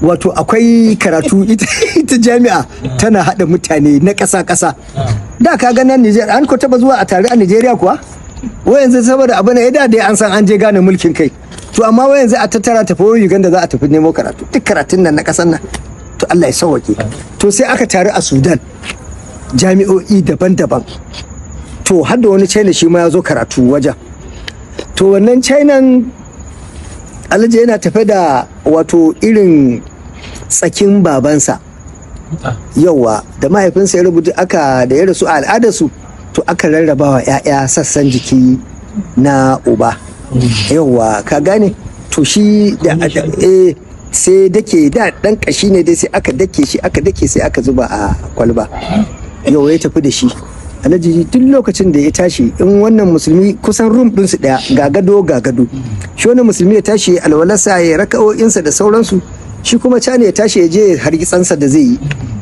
wato akwai karatu ita jami'a tana haɗa mutane na ƙasa-ƙasa. Da ka ga nan Nijar an ko taba zuwa a tare a Nijeriya kuwa? Wai yanzu saboda abu ne da dai an san an je gane mulkin kai. To amma wai yanzu a tattara tafi Uganda za a tafi nemo karatu. Duk karatun nan na ƙasar nan. To Allah ya sauwake. To sai aka taru a Sudan jami'o'i daban-daban. To har da wani China shi ma ya zo karatu wajen. To wannan China Alhaji yana tafe da wato irin tsakin babansa. Yauwa da mahaifinsa ya rubuta aka da ya rasu a al'adarsu to aka rarraba wa 'ya'ya sassan jiki na uba. Yauwa ka gane to shi da sai dake da dan kashi ne dai sai aka dake sai aka zuba a kwalba. Yau ya tafi da shi. Alhaji duk lokacin da ya tashi in wannan musulmi kusan rum ɗinsu ɗaya ga gado shi wannan musulmi ya tashi alwalarsa ya raka'o'insa da sauransu shi kuma cani ya tashi ya je hargitsansa da zai yi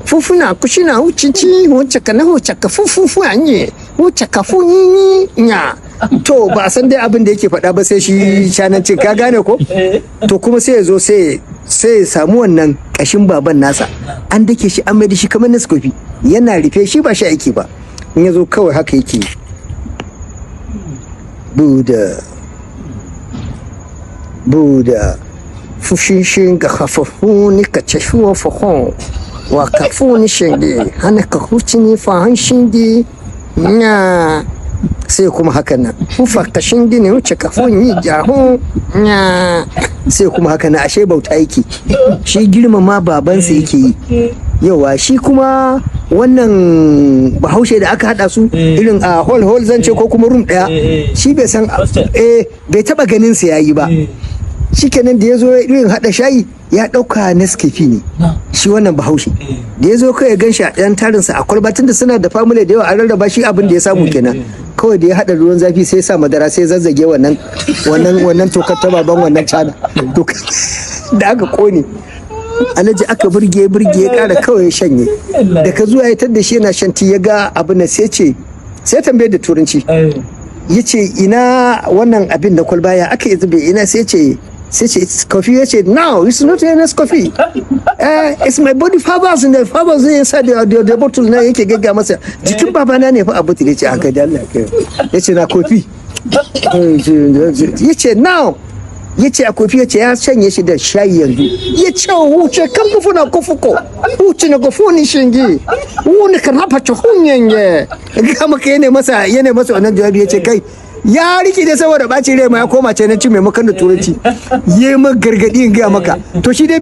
fufuna kushina hucici wacce ka na wacce ka fufufu anye wacce ka funyi nya to ba san dai abin da yake faɗa ba sai shi shanancin ka gane ko to kuma sai ya zo sai ya samu wannan kashin baban nasa an dake shi an mai da shi kamar naskofi yana rufe shi ba shi aiki ba in ya zo kawai haka yake buda fushin ga hafafuni ka cashuwa fahon wa kafuni shinge hana ka hucini fahan shinge nya sai kuma haka nan fufa ka shinge ne wuce kafin yi jahun nya sai kuma haka nan ashe bauta yake shi girmama babansa yake yi yawa shi kuma wannan bahaushe da aka hada su irin a hall zan ce ko kuma room daya shi bai san bai taba ganin sa yayi ba shikenan da yazo irin hada shayi ya dauka Nescafe ne shi wannan bahaushe da yazo kai ya ganshi a dan tarin sa a kwalbatin da suna da family da yawa an rarraba shi abin da ya samu kenan kawai da ya hada ruwan zafi sai ya sa madara sai ya zazzage wannan tokar ta baban wannan cana da aka kone Alhaji aka burge ya kara kawai ya shanye da ka zuwa ya tadda shi yana shanti ya ga abu na sai tambaye da turanci ya ce ina wannan abin da kwalba ya aka yi zube ina sai ce it's coffee ya ce no it's not enough coffee it's my body fibers and the fibers inside the bottle na yake gagga masa jikin babana ne fa abu ya ce aka da Allah ya ce na kofi ya ce now ya ce a kofi ya ce ya shanye shi da shayi yanzu ya ce wuce kan kufu na kufuko wuce na kufu ni shingi wuni kan hafa ci hunyenye ga maka yana masa wannan jawabi ya ce kai ya riki da saboda bacin rai ma ya koma ce na ci maimakon da turanci ya yi gargadi in gaya maka to shi dai